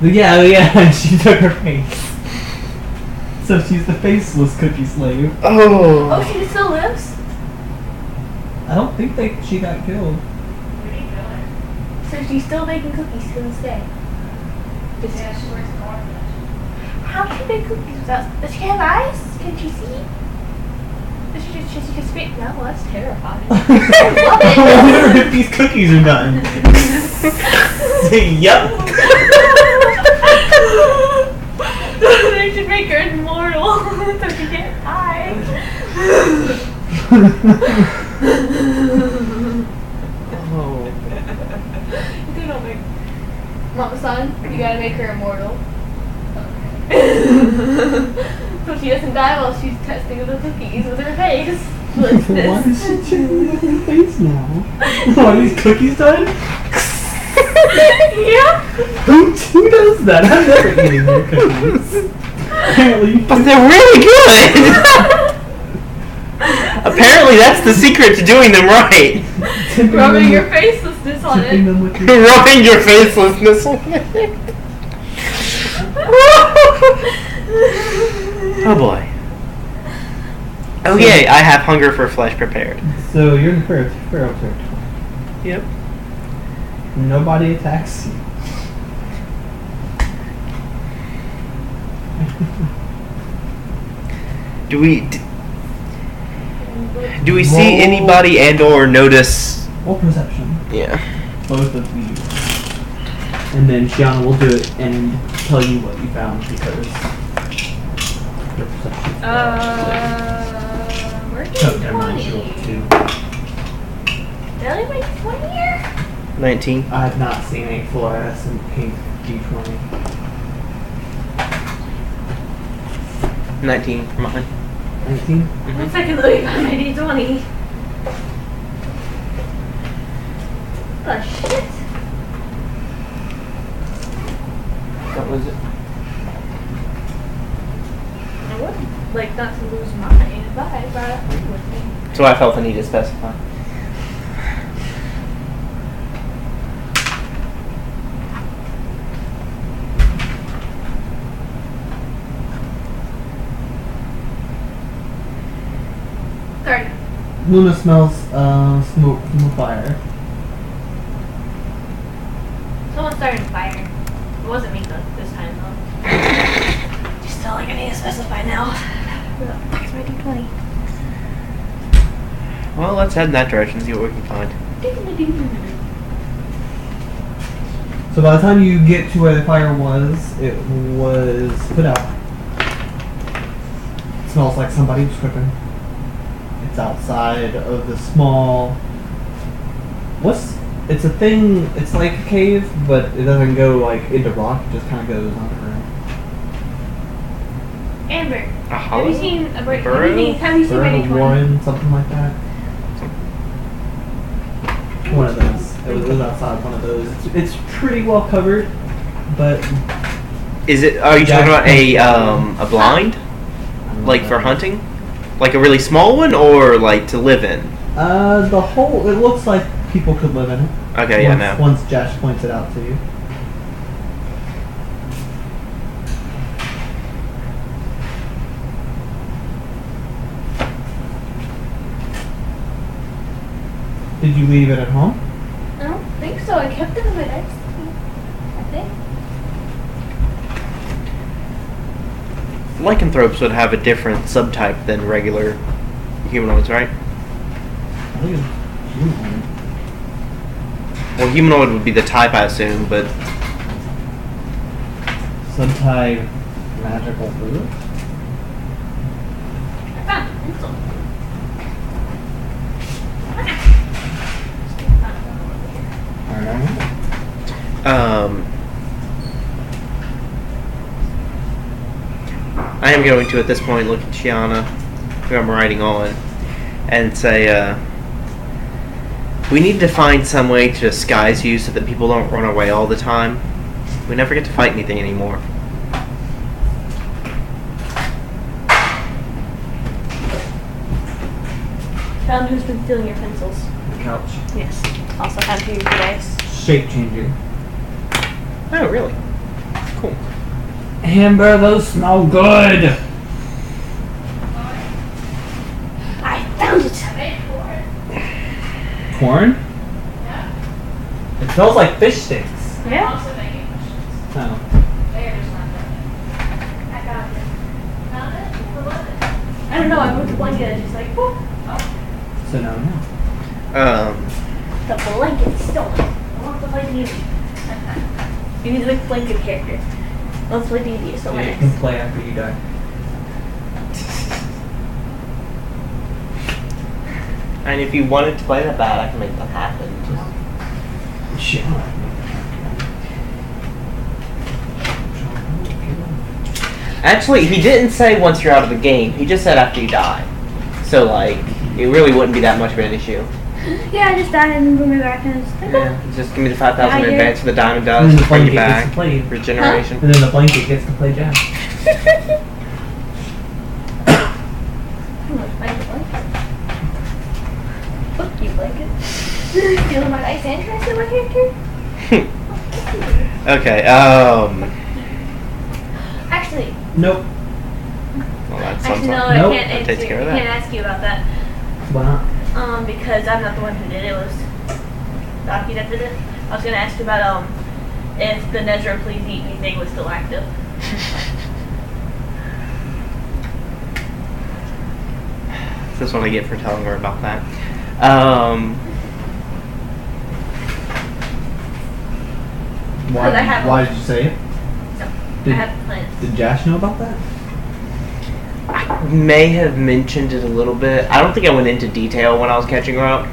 Yeah, she took her face. So she's the faceless cookie slave. Oh. Oh, she still lives? I don't think she got killed. So she's still making cookies to this day? Yeah, she works in orphanage. How can she make cookies without... Does she have eyes? Can she see? Does she just speak? No, well, that's terrifying. I love I it. wonder if these cookies are done. Yup. They should make her immortal so she can't die. Oh. They don't make... Mama, son, you gotta make her immortal. So she doesn't die while she's testing the cookies with her face. Like Why this. is she chewing with her face now? Are these cookies done? Yeah. Who does that? I'm never eating their cookies. Apparently. But they're really good! Apparently that's the secret to doing them right. Rubbing your facelessness on Tipping it. them with your Rubbing your facelessness on it. Oh boy. Okay, I have hunger for flesh prepared. So you're in the Pharaoh territory. Yep. Nobody attacks you. Do we see anybody and or notice? Roll perception. Yeah. Both of you. And then Shiana will do it and tell you what you found because your perception. Where's Oh, the never mind. She 20? rolled 2. Did I make 20 here? 19. I have not seen a fluorescent pink D20. 19 for mine. 19? One second, let me find my D20. Oh shit. What was it? I would like not to lose mine, but I brought it home with me. So I felt the need to specify. Luna smells smoke from a fire. Someone started a fire. It wasn't me though, this time though. Just felt like I need to specify now. Where the fuck is my D20? Well, let's head in that direction and see what we can find. So by the time you get to where the fire was, it was put out. It smells like somebody was cooking. It's outside of the small... It's a thing, it's like a cave, but it doesn't go like into rock, it just kind of goes underground. Amber, A have you seen a bird? Burrow? Have you seen Burrow, my D20? Warren, something like that. One of those. It was outside one of those. It's pretty well covered, but... Are you talking about a blind? Like for hunting? Like a really small one or like to live in? The whole, it looks like people could live in it. Okay, yeah, no. Once Josh points it out to you. Did you leave it at home? I don't think so. I kept it in my desk. I think. Lycanthropes would have a different subtype than regular humanoids, right? I think it's humanoid. Well, humanoid would be the type, I assume, but Subtype magical food? I found a pencil. Alright. I am going to, at this point, look at Shiana, who I'm riding on, and say, we need to find some way to disguise you so that people don't run away all the time. We never get to fight anything anymore. Found who's been stealing your pencils. The couch. Yes. Also found who today. Shape changing. Oh, really? Amber, those smell good. I found it. I made for it. Corn? Yeah. It smells like fish sticks. I'm Yeah. also making mushrooms. Oh. They are just not done yet. I got it. Found it? What was it? I don't know. I moved the blanket and just like, whoop. So now I know. The blanket's stolen. I want to play D&D. You need to make a blanket character. Let's play D&D. It's so Yeah, you nice. can play after you die. And if you wanted to play that bad, I can make that happen. Shit. Actually, he didn't say once you're out of the game. He just said after you die. So, like, it really wouldn't be that much of an issue. Yeah, I just died and put me back and it's like, Yeah, just give me the 5,000 in Yeah, advance for the diamond And dust, then the bring you blanket gets back, to play. regeneration. And then the blanket gets to play Jack. Fuck you, blanket. Stealing my ice and trying to steal my character? Okay, Actually, Nope. well, that's actually no, something. Nope. I can't That takes answer. care of I that. can't ask you about that. Why not? Because I'm not the one who did it. It was Docky that did it. I was gonna ask you about if the Nezro Please Eat Me thing was still active. That's what I get for telling her about that. Why, I have- why did you say it? No, Did- I have plans. Did Josh know about that? I may have mentioned it a little bit. I don't think I went into detail when I was catching her up.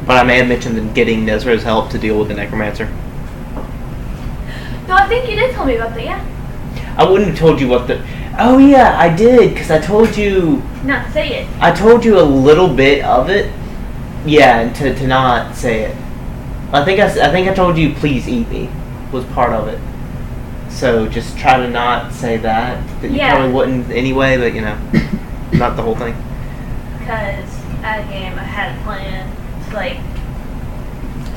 But I may have mentioned getting Nezra's help to deal with the necromancer. No, I think you did tell me about that. Yeah. I wouldn't have told you what the... Oh yeah, I did, because I told you... Not say it. I told you a little bit of it. Yeah, and to not say it. I think I told you please eat me was part of it. So just try to not say that. That you Yeah. probably wouldn't anyway, but you know, not the whole thing. Because at a game I had a plan to like,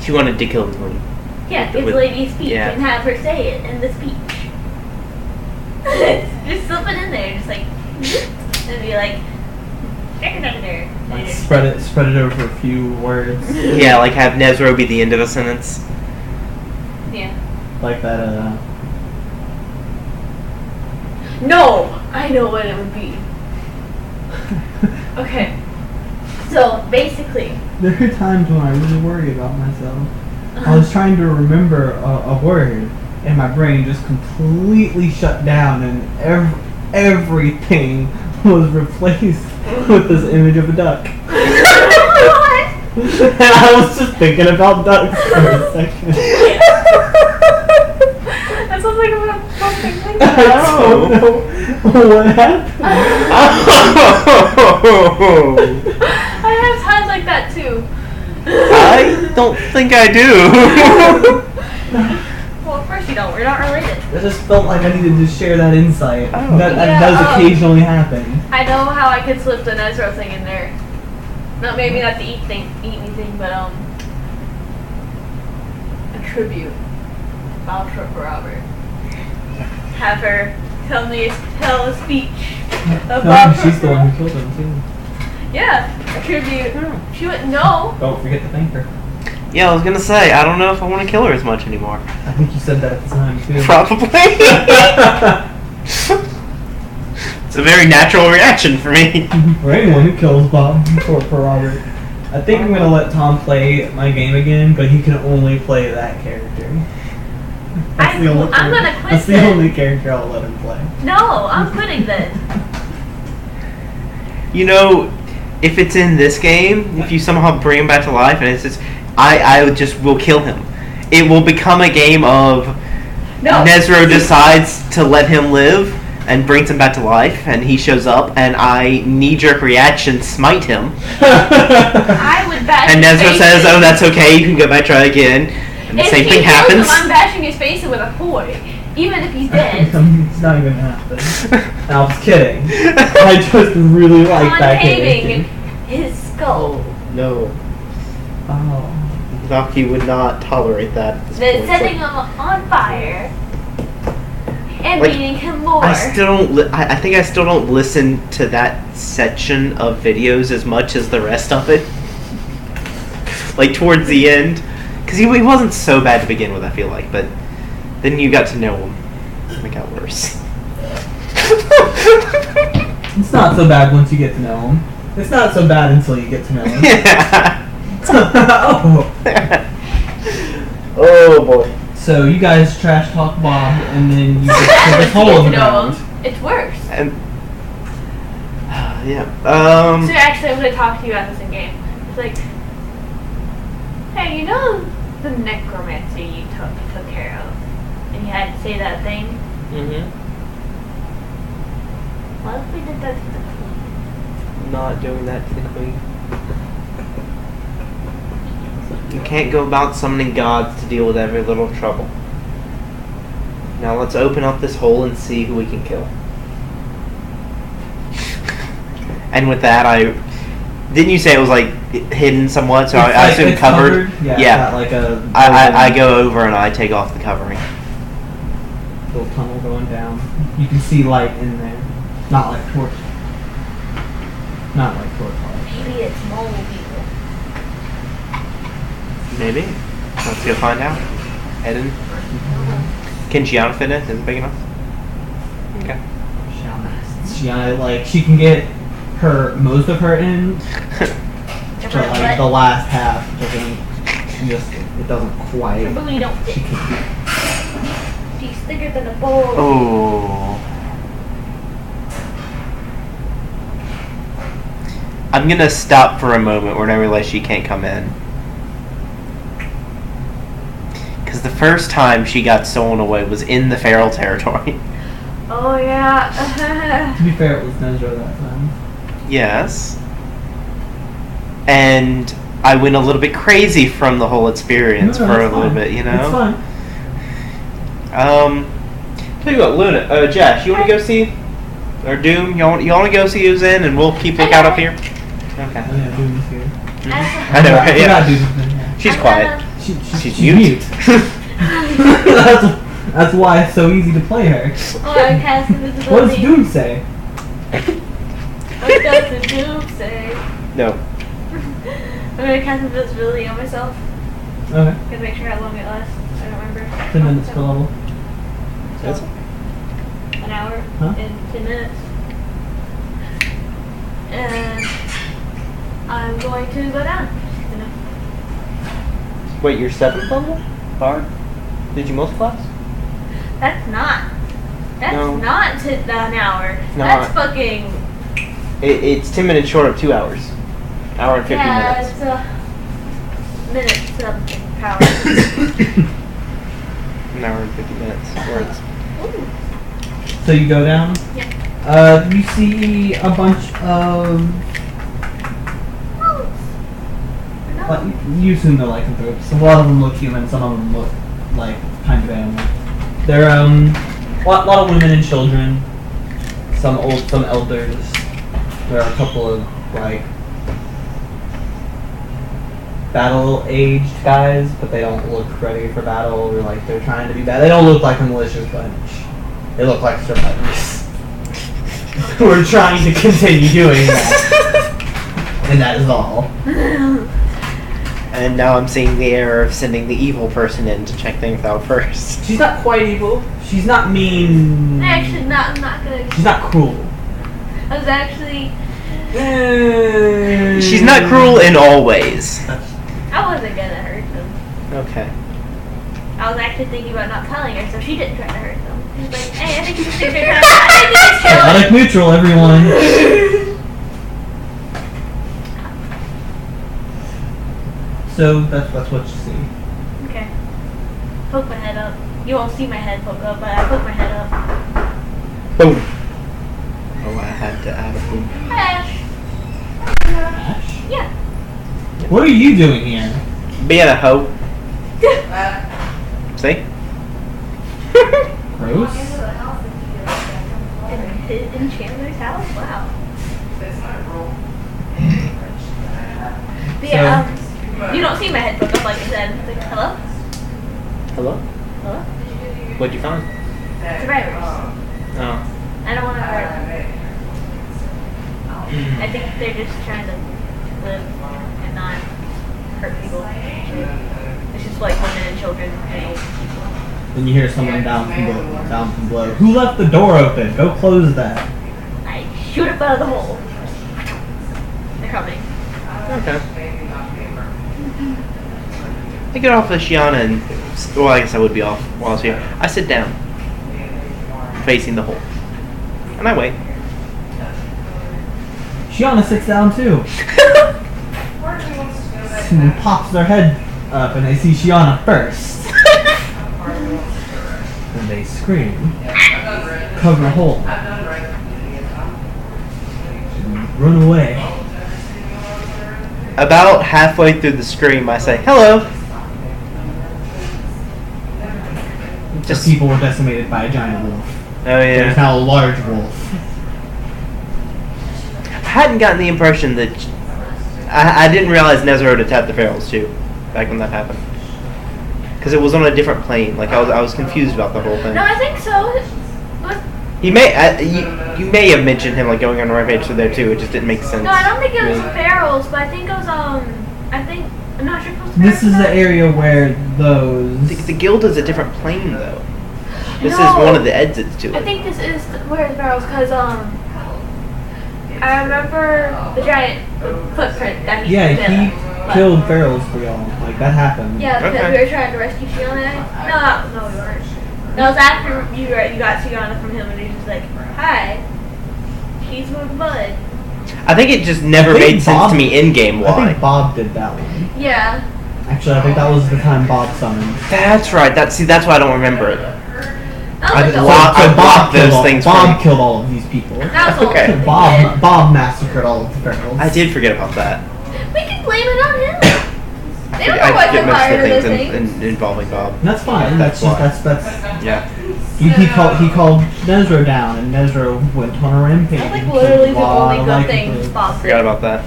She wanted to kill the lady. yeah, give the With- lady a speech yeah. and have her say it in the speech. Just slip it in there, just like, and be like, Like spread it over a few words. Yeah, like have Nezro be the end of a sentence. Yeah. Like that, No, I know what it would be. Okay. So basically, There are times when I really worry about myself. I was trying to remember a word, and my brain just completely shut down, and everything was replaced with this image of a duck. what? And I was just thinking about ducks for a second. That sounds like a fucking thing. I don't know what happened. I have times like that too. I don't think I do. Well, of course you don't. We're not related. I just felt like I needed to share that insight. Oh. That Yeah, does occasionally happen. I know how I could slip the Nezro thing in there. Not maybe not the eat anything, but a tribute. Outro for Robert. Have her tell a speech No, about she's the one who killed him too. Yeah, a tribute. She wouldn't know. Don't forget to thank her. Yeah, I was gonna say I don't know if I want to kill her as much anymore. I think you said that at the time too. Probably. It's a very natural reaction for me. For anyone who kills Bob for Robert. I think I'm gonna let Tom play my game again, but he can only play that character. I'm gonna quit That's the then. only character I'll let him play. No, I'm quitting then. You know, if it's in this game, if you somehow bring him back to life, and it's just, I just will kill him. It will become a game of No. Nezro decides to let him live and brings him back to life, and he shows up, and I knee-jerk reaction smite him, I would bash and his Nezro face says, in. "Oh, that's okay. You can go back, try again." And the If same he thing kills happens. him, I'm bashing his face in with a toy. Even if he's dead. It's not even happening. I was kidding. I just really like that Concaving character. his skull. No, Oh. Docky would not tolerate that. At this Then point. setting him on fire. And Like, reading him more. I still don't. I think I still don't listen to that section of videos as much as the rest of it. Like towards the end, because he wasn't so bad to begin with. I feel like, but then you got to know him, and it got worse. It's not so bad once you get to know him. It's not so bad until you get to know him. Yeah. Oh. Oh boy. So you guys trash talk Bob, and then you get to this hole in the ground. It's worse. And yeah. So actually, I'm gonna talk to you about this in game. It's like, hey, you know the necromancer you took care of, and you had to say that thing. Mhm. What if we did that to the queen? Not doing that to the queen. You can't go about summoning gods to deal with every little trouble. Now let's open up this hole and see who we can kill. And with that, didn't you say it was like hidden somewhat? So I assume it's covered. Yeah. Yeah. Got like a I go over and I take off the covering. little tunnel going down. You can see light in there. Not like torch. Not like torch light. Maybe it's mole people. Maybe. Let's go find out. Eden. Can Gianna fit in? Is it big enough? Okay. Shiana, like, she can get most of her in, but like the last half doesn't, it doesn't quite. Her booty don't fit. She's thicker than a bowl. Oh. I'm gonna stop for a moment when I realize she can't come in. Because the first time she got stolen away was in the feral territory. Oh yeah. To be fair, it was Nezra that time. Yes. And I went a little bit crazy from the whole experience No, for a that's little fine. bit, you know? It's fine. Tell you what, Luna, Josh, you want to go see, or Doom, you want to go see who's in, and we'll keep lookout up here? Okay. Oh yeah, Doom is here. I know, right? Yeah. Yeah. Doom's in here. She's quiet. She's mute. mute. That's why it's so easy to play her. Oh, I cast invisibility. What does Doom say? What does the Doom say? No. I'm gonna cast invisibility on myself. Okay. Gotta make sure how long it lasts. I don't remember. 10 minutes per level. So, an hour Huh? and 10 minutes. And I'm going to go down. You know. Wait, you're 7th level? Bard? Did you multi-class? That's not. That's No. not an hour. Not. That's fucking. It's 10 minutes short of 2 hours. Hour and 50 Yeah, minutes. it's a minute something power. An hour and 50 minutes. Words. Ooh. So you go down. Yeah. You see a bunch of. Oh. Like, you assume they're lycanthropes. A lot of them look human. Some of them look like kind of animal. They're a lot of women and children. Some old, some elders. There are a couple of like battle-aged guys, but they don't look ready for battle, or like they're trying to be bad. They don't look like a malicious bunch. They look like survivors who are trying to continue doing that, and that is all. And now I'm seeing the error of sending the evil person in to check things out first. She's not quite evil. She's not mean. Actually, I'm not gonna. She's not cruel. I was actually. She's not cruel in all ways. I wasn't gonna hurt them. Okay. I was actually thinking about not telling her, so she didn't try to hurt them. She was like, "Hey, I think you should figure it out. I think you should kill Chaotic him." neutral, everyone. So that's what you see. Okay. Poke my head up. You won't see my head poke up, but I poke my head up. Boom. Oh, I had to add a boom. Ash. Ash? Yeah. What are you doing here? Being a hoe. See? Gross. In Chandler's house? Wow. But yeah, you don't see my head poke up like I said. It's like, hello? Hello? Hello? What'd you find? survivors. Oh. I don't want to hurt them. I think they're just trying to live and not hurt people. It's just like women and children and old people. Then you hear someone down from below. Who left the door open? Go close that. I shoot up out of the hole. They're coming. Okay. I get off of Shiana and, well, I guess I would be off while I was here. I sit down, facing the hole, and I wait. Shiana sits down too. And pops their head up and they see Shiana first. And they scream. Cover a hole. And run away. About halfway through the scream, I say, hello. Just people were decimated by a giant wolf. Oh There's yeah. now a large wolf. I hadn't gotten the impression that I didn't realize Nezero would attack the ferals too, back when that happened. Because it was on a different plane. Like I was confused about the whole thing. No, I think so. He may you may have mentioned him like going on a rampage through there too. It just didn't make sense. No, I don't think it was Yeah. ferals, but I think it was I'm not sure if it was This is ferals. the area where those... The guild is a different plane though. This is No. one of the exits to it. I think this is where the ferals, because I remember the giant footprint that he Yeah, did. he killed ferals for y'all. Like, that happened. Yeah, because Okay. we were trying to rescue Shiana. No, we weren't. That was after you got Shiana from him, and he was just like, "Hi, she's with Bud." I think it just never I think made sense Bob- to me in game I why. think Bob did that one. Yeah. Actually, I think that was the time Bob summoned. That's right. That's why I don't remember it. That I was like did the lot- So I Bob blocked killed those all, things Bob from- killed all of these people. That was the Okay. only thing we Bob did. Bob massacred all of the ferals. I did forget about that. We can blame it on him. They don't I know what forget the most of fire the those things things. involving Bob. That's fine. That's why. that's Yeah. he called Nezro down, and Nezro went on a rampage. That's like and literally killed the a lot only of good like thing people. Bob did. Forgot about that.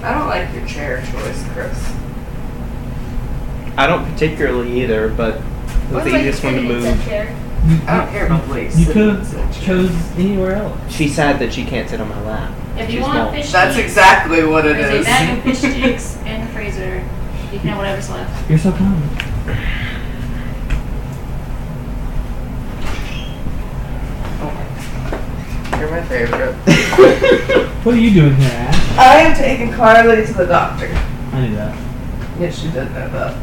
I don't like your chair choice, Chris. I don't particularly either, but it was the easiest one to move. I don't care about place. You could have chose anywhere else. She's sad that she can't sit on my lap. If She's you want small. fish That's sticks, exactly what it there's a is. bag of fish sticks in the freezer. You can have whatever's left. You're so kind. You're my favorite. What are you doing here, Ash? I am taking Carly to the doctor. I knew that. Yes, you did know that.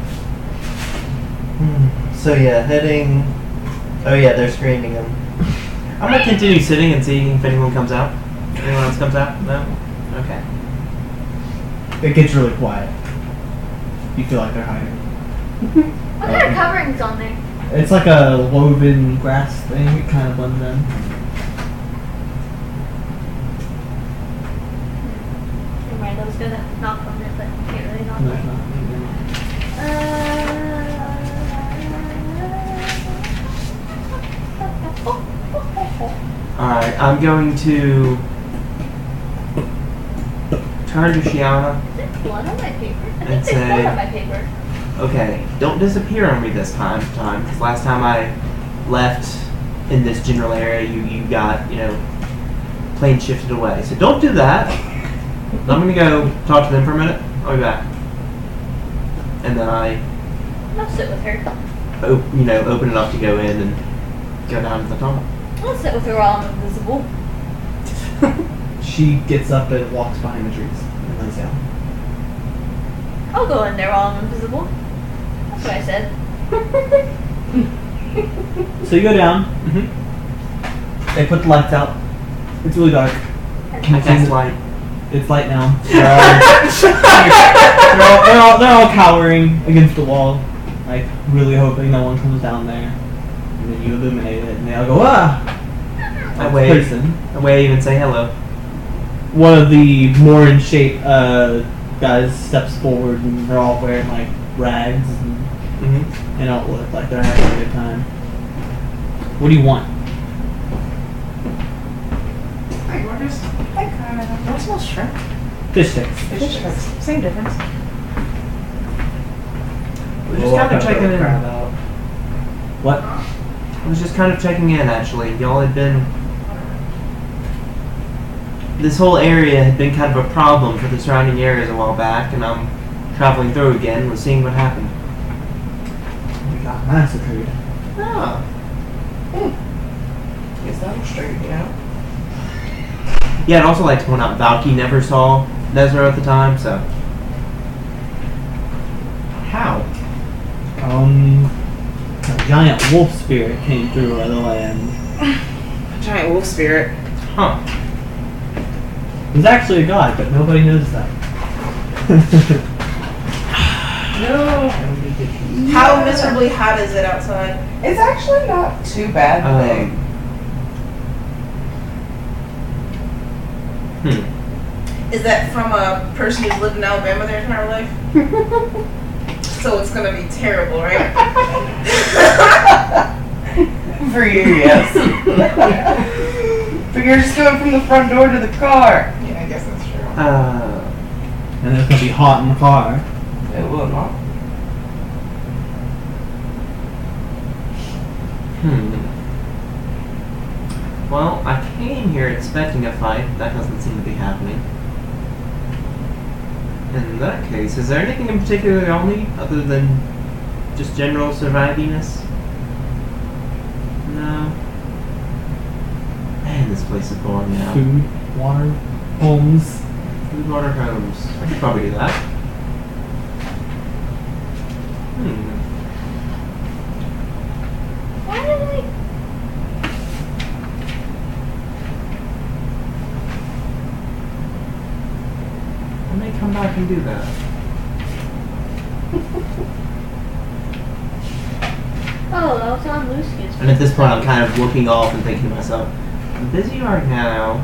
So yeah, heading. Oh yeah, they're screening him. I'm gonna continue sitting and seeing if anyone comes out. Anyone else comes out? No. Okay. It gets really quiet. You feel like they're hiding. What kind of coverings on there? It's like a woven grass thing. It kind of blends in. Never mind, I was gonna knock on it, but I can't really knock No, on it's it. not. Alright, I'm going to turn to Shiana. Is there blood on my paper? I think And there's blood say- on my paper. Okay, don't disappear on me this time. Because last time I left in this general area, you got, plane shifted away. So don't do that. I'm gonna go talk to them for a minute. I'll be back. And then I'll sit with her. open it up to go in and go down to the tunnel. I'll sit with her while I'm invisible. She gets up and walks behind the trees and lays down. I'll go in there while I'm invisible. That's what I said. So you go down. Mm-hmm. They put the lights out. It's really dark. Can I cast light? It's light now. They're all cowering against the wall, like really hoping no one comes down there. And then you illuminate it, and they all go, ah! I wave. Person. I wave and say hello. One of the more in shape guys steps forward, and they're all wearing like rags, and Mm-hmm. they don't look like they're having a good time. What do you want? Hi, orders. Hi, Carla. What's most shrimp? Fish sticks. Fish sticks. Same difference. We're just kind of checking in. What? I was just kind of checking in, actually. Y'all had been... This whole area had been kind of a problem for the surrounding areas a while back, and I'm traveling through again, was seeing what happened. We got massacred. Ah. Guess that'll straighten you out. Yeah, I'd also like to point out Valky never saw Nezra at the time, so... How? A giant wolf spirit came through the land. A giant wolf spirit. Huh. It was actually a god, but nobody knows that. No. How miserably hot is it outside? It's actually not too bad today. Is that from a person who's lived in Alabama their entire life? So it's gonna be terrible, right? For you, yes. But you're just going from the front door to the car. Yeah, I guess that's true. And it's gonna be hot in the car. It will not. Well, I came here expecting a fight. That doesn't seem to be happening. In that case, is there anything in particular y'all need other than just general surviviness? No. Man, this place is boring now. Food, water, homes. Food, water, homes. I could probably do that. Why did I? I may come back and do that. Oh, that was on Lucius. And at this point, I'm kind of looking off and thinking to myself, I'm busy right now.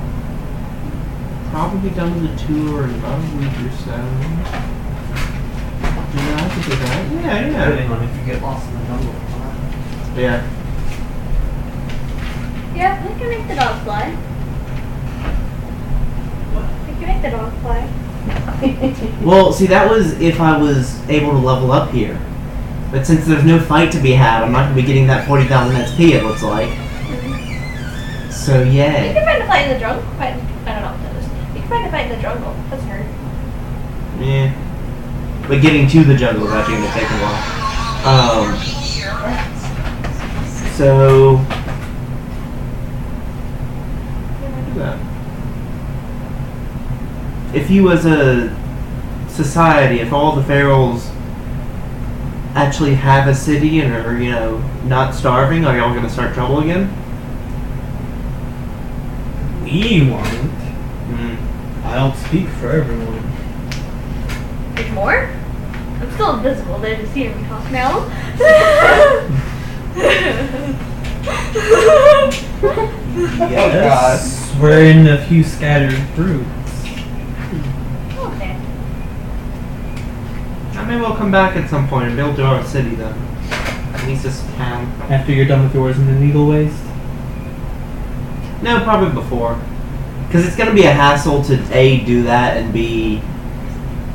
Probably done with the tour in about a week or so. Yeah, I could do that. Yeah. Depending on if you get lost in the jungle. Yeah. Yeah, we can make the dog fly. We can make the dog fly. Well, see, that was if I was able to level up here. But since there's no fight to be had, I'm not going to be getting that 40,000 XP, it looks like. So, You yeah. can find a fight in the jungle. I don't know what that is. You can find a fight in the jungle. That's hard. Yeah. But getting to the jungle is actually going to take a while. So... do that. If you as a society, if all the ferals actually have a city and are, not starving, are y'all going to start trouble again? We won't. I don't speak for everyone. There's more? I'm still invisible. They're just hearing me talk now. Yes, we're in a few scattered groups. Okay. I mean, we'll come back at some point and build our city then. At least this town. After you're done with yours in the Needle Waste? No, probably before. Because it's going to be a hassle to A, do that, and B,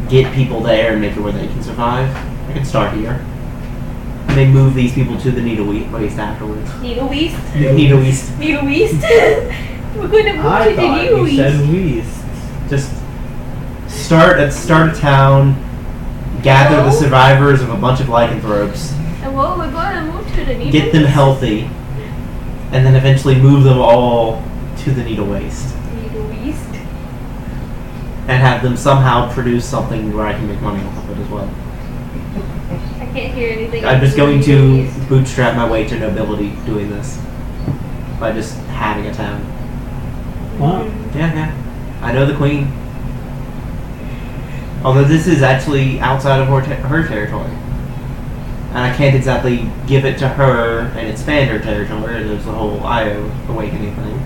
get people there and make it where they can survive. I can start here. And then move these people to the Needle Waste afterwards. Needle Waste? Needle Waste. Needle Waste? We're going to move I to the thought Needle you said Waste. Waste. Just start a town, gather the survivors of a bunch of lycanthropes, And what we're going to move to the Needle get them Waste? healthy, and then eventually move them all to the Needle Waste. Needle Waste? And have them somehow produce something where I can make money off of it as well. I can't hear anything. I'm just Needle going to Waste. bootstrap my way to nobility doing this. By just having a town. Wow. Yeah. I know the queen. Although this is actually outside of her territory. And I can't exactly give it to her and expand her territory. There's the whole Io awakening thing.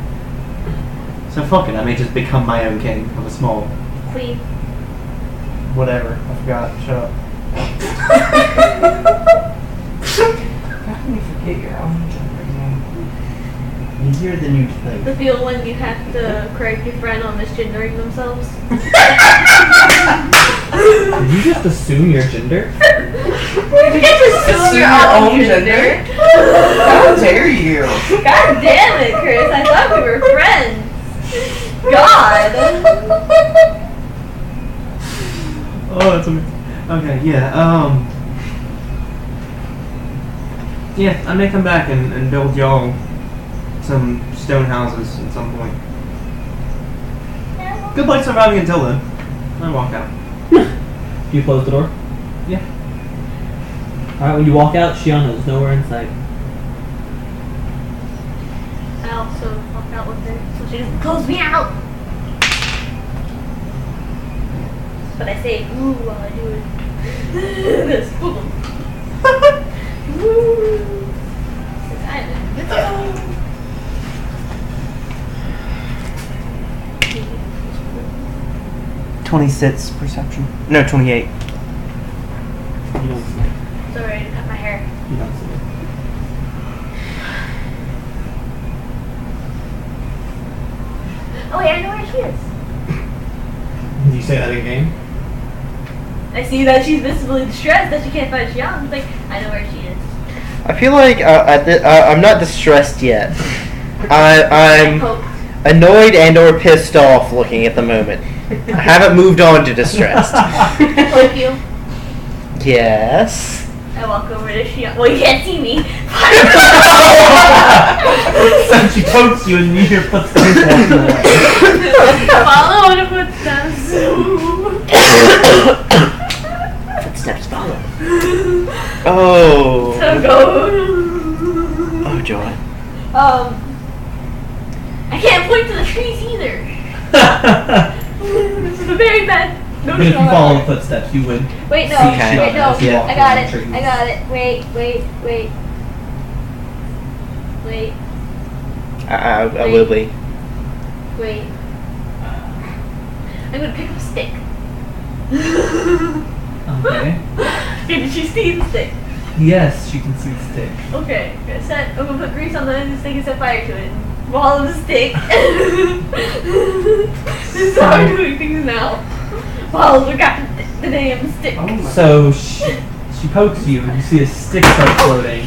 So fuck it, I may just become my own king of a small... Queen. Whatever, I forgot. Shut up. How can you forget your own gender name? Easier than you'd think. The feel when you have to correct your friend on misgendering themselves. Did you just assume your gender? You get to assume your own gender. How dare you? God damn it, Chris. I thought we were friends. God. Oh, that's amazing. Okay, yeah, yeah, I may come back and build y'all some stone houses at some point. Good luck surviving until then. I walk out. You close the door? Yeah. Alright, when you walk out, Shiana is nowhere in sight. I also walk out with her, so she doesn't close me out. But I say ooh while I do it. This. Ooh. This island. 26 perception. No, 28. You don't see it. Sorry to cut my hair. You don't see it. Oh wait, I know where she is. Did you say that in game? I see that she's visibly distressed that she can't find Xian. It's like, I know where she is. I feel like I'm not distressed yet. I'm Hope. annoyed and or pissed off looking at the moment. I haven't moved on to distressed. Like you. Yes. I walk over to Xian. Well, you can't see me. So she pokes you and you hear footsteps walking away. Follow the footsteps. Footsteps follow. Oh. So go. Oh joy. I can't point to the trees either. This is a very bad But if you notion. follow the footsteps, you would. Wait, no. See Wait, Shiana no. as you walk I got around it. the trees. I got it. Wait. Wait. I will be. Wait. I'm gonna pick up a stick. Okay. Did she see the stick? Yes, she can see the stick. Okay. I'm gonna put grease on the end of the stick and set fire to it. Follow the stick. This is how we're doing things now. Follow the damn stick. So she pokes you and you see a stick start floating.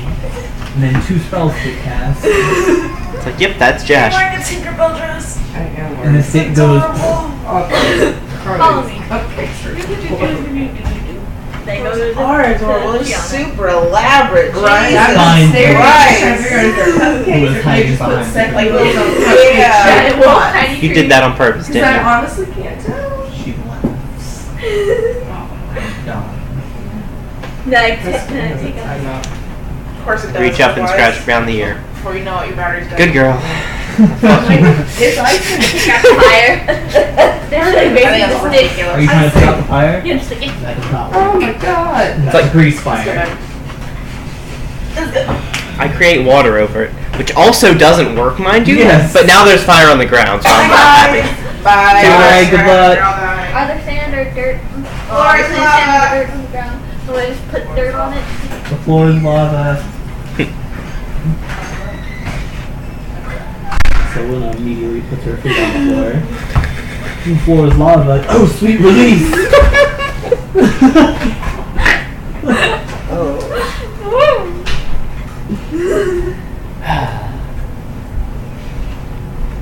And then 2 spells get cast. It's like, yep, that's Josh. Wearing a Tinkerbell dress. I am And wearing the a stick It's goes. adorable. Follow me. They go to the Are adorable. It's Shiana. super elaborate, right? Fine. Right. Who was hiding behind Like you. those Giant yeah. wolf, tiny You tree. did that on purpose, Because I didn't honestly can't tell. She laughs. God. Then I take off. Of course it you? does. Reach up and otherwise, scratch around the ear. Before you know it, your battery's dead. Good girl. It's ice cream. Got the fire. They're like I think basically that's the stick. Are you trying to take out the fire? Yeah, just like it. That does not work. Oh my god. It's like grease fire. I create water over it, which also doesn't work, mind you. Yes. But now there's fire on the ground, so I'm not happy. Bye. Bye, good luck. Either sand or dirt. Oh, Or it's actually sand or dirt on the ground. So I just put dirt on it. The floor is lava. So Luna immediately puts her feet on the floor. The floor is lava. Oh, sweet release!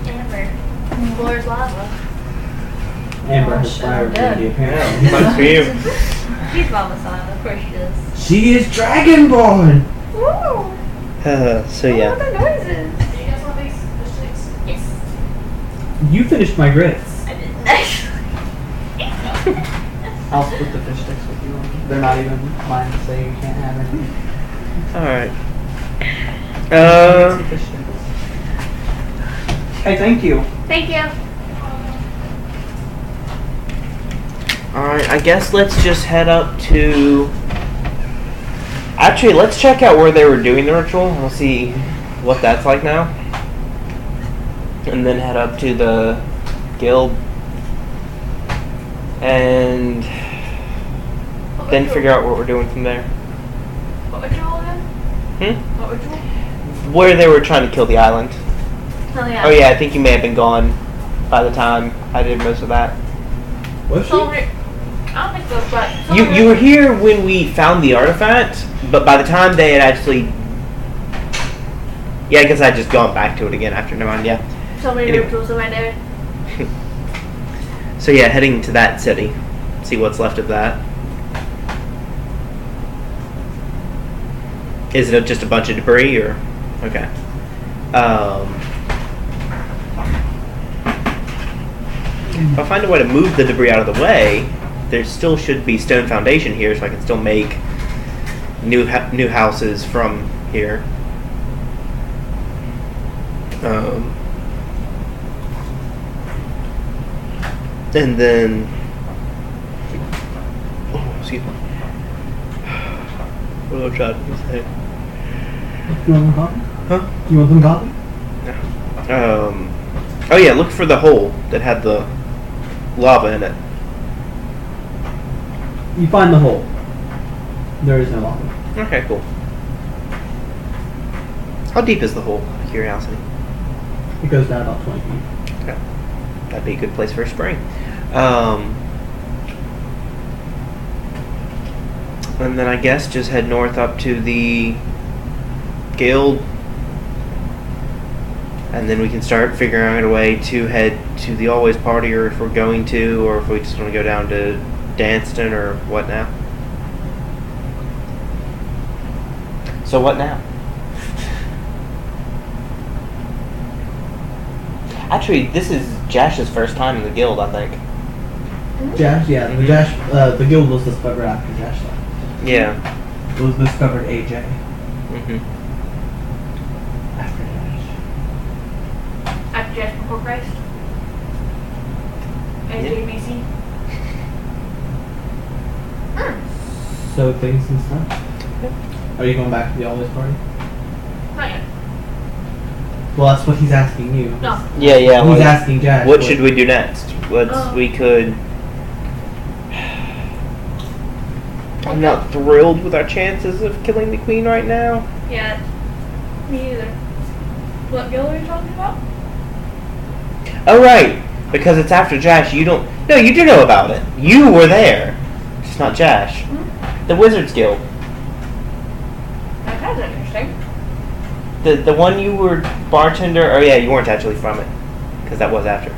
Amber. Floor is lava. Amber has fire ability apparently. Must be you. She's Mama Sana, of course she does. She is Dragonborn! Ooh. So yeah. What are the noises? Do you guys want these fish sticks? Yes. You finished my grits. I didn't actually. I'll split the fish sticks with you. They're not even mine to say you can't have any. Alright. Fish sticks. Hey, thank you. Thank you. Alright, I guess let's just head up to... Actually, let's check out where they were doing the ritual. We'll see what that's like now. And then head up to the guild. And then figure out what we're doing from there. What ritual again? What ritual? Where they were trying to kill the island. Oh yeah. Oh yeah, I think you may have been gone by the time I did most of that. Was she? So I don't think But You were here when we found the artifact, but by the time they had actually... Yeah, I guess I'd just gone back to it again after. Never mind, yeah. So many Anyway. rituals right there. So yeah, heading to that city. See what's left of that. Is it just a bunch of debris, or... Okay. If I find a way to move the debris out of the way, there still should be stone foundation here, so I can still make new houses from here. And then, oh, excuse me. What was I trying to say? You want some coffee? Huh? You want some coffee? Oh yeah, look for the hole that had the lava in it. You find the hole. There is no lava. Okay, cool. How deep is the hole? Curiosity. It goes down about 20 feet. Okay. That'd be a good place for a spring. And then I guess just head north up to the guild. And then we can start figuring out a way to head to the Always Party, or if we're going to, or if we just want to go down to Danston, or what now. So what now? Actually, this is Jash's first time in the guild, I think. Jash, yeah, the guild was discovered after Jash left. Yeah. It was discovered AJ Mm-hmm. after Jash. After Jash before Christ. AJBC. So things and stuff. Are you going back to the Always Party? Not yet. Well, that's what he's asking you. No. Yeah. He's asking Jash. What should we do next? We could... I'm not thrilled with our chances of killing the queen right now. Yeah. Me either. What guild are you talking about? Oh, right. Because it's after Jash, you don't... No, you do know about it. You were there. Just not Jash. The Wizards Guild. That's interesting. The one you were bartender... Oh, yeah, you weren't actually from it. Because that was after.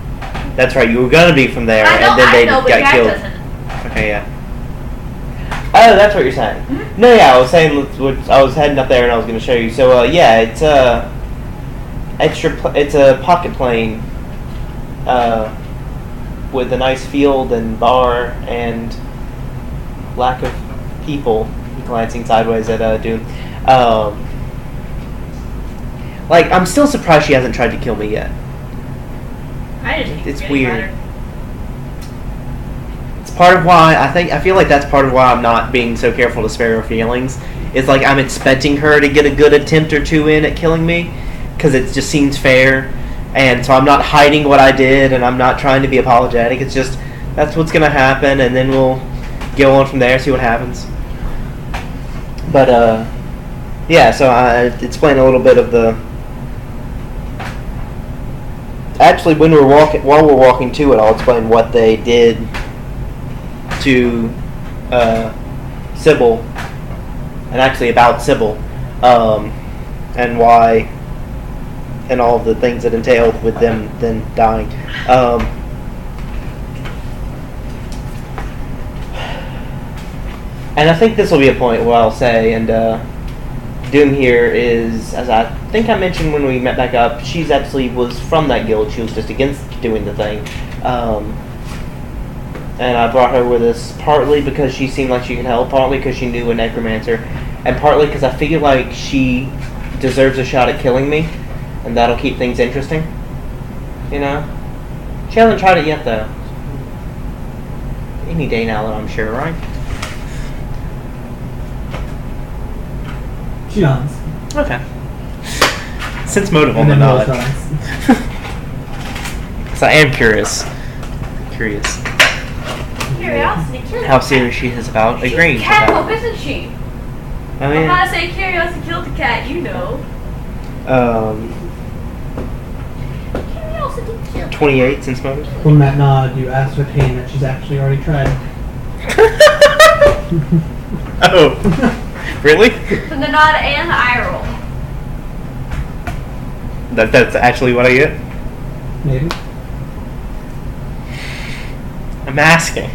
That's right, you were going to be from there, and then they but got Jack killed. doesn't. Okay, yeah. Oh, that's what you're saying. No, yeah, I was saying I was heading up there and I was going to show you. So, yeah, it's a pocket plane with a nice field and bar and lack of people glancing sideways at Dune. Like, I'm still surprised she hasn't tried to kill me yet. I just It's weird. Part of why I feel like that's part of why I'm not being so careful to spare her feelings. It's like I'm expecting her to get a good attempt or two in at killing me, because it just seems fair, and so I'm not hiding what I did, and I'm not trying to be apologetic. It's just that's what's gonna happen, and then we'll go on from there, see what happens. But yeah. So I explain a little bit of the. Actually, while we're walking to it, I'll explain what they did to Sybil, and actually about Sybil, and why, and all of the things that entailed with them then dying. And I think this will be a point where I'll say, and Doom here is, as I think I mentioned when we met back up, she's actually was from that guild. She was just against doing the thing. And I brought her with us partly because she seemed like she could help, partly because she knew a necromancer, and partly because I feel like she deserves a shot at killing me, and that'll keep things interesting. You know? She hasn't tried it yet, though. Any day now, though, I'm sure, right? She nods. Okay. Sense motive on And the then nod. rolls eyes. So I am curious. Curious. Curiosity. How serious she is about agreeing to Cat hope, that. isn't she? Oh, I'm yeah. gonna say curiosity killed the cat, you know. Curiosity killed. 28 sense motive. From that nod, you ascertain that she's actually already tried. Oh, really? From the nod and the eye roll. That's actually what I get? Maybe. I'm asking.